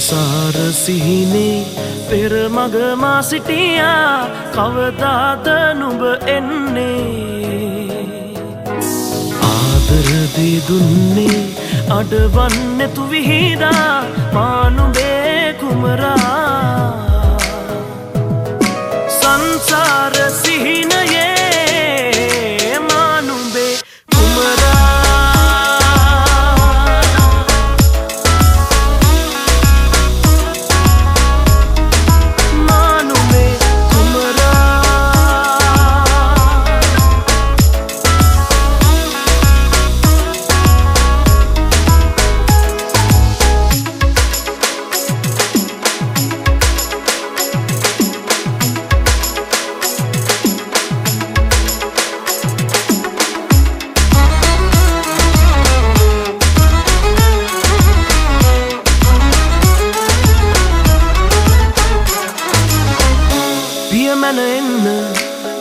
සංසාර සිහිනේ පෙර මග මා සිටියා කවදාද නුඹ එන්නේ ආදර දී දුන්නේ අඩවන්නේ තු විහිදා මා නුඹේ කුමරා සංසාර සිහිනයේ මා නුඹේ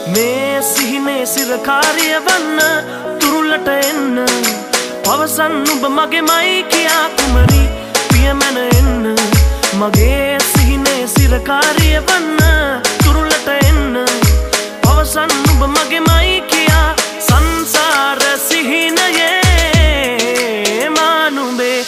මේ සිහිනේ සිරකාරිය වන්න තුරුලට එන්න පවසන් නුඹ මගේමයි කියා කුමරි පියමැන එන්න මගේ සිහිනේ සිරකාරිය වන්න තුරුලට එන්න පවසන් නුඹ මගේමයි කියා සංසාර සිහිනයේ මා නුඹේ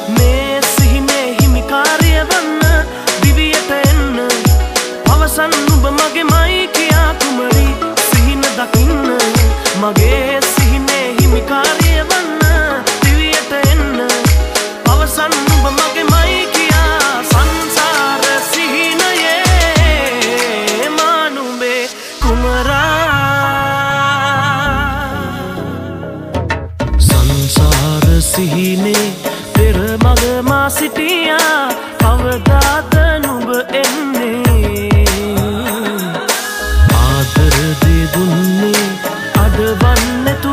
මේ සිහිනේ හිමිකාරිය වන්න දිවියට එන්න පවසන් නුඹ මගේමයි කියා කුමරි සිහින දකින්න මගේ සිහිනේ හිමිකාරිය වන්න දිවියට එන්න පවසන් නුඹ මගේමයි කියා සංසාර සිහිනයේ මා නුඹේ කුමරා සංසාර සිහිනේ පෙර මග මා සිටියා කවදාද නුඹ එන්නේ ආදර දී දුන්නේ අඩවන්නේ තු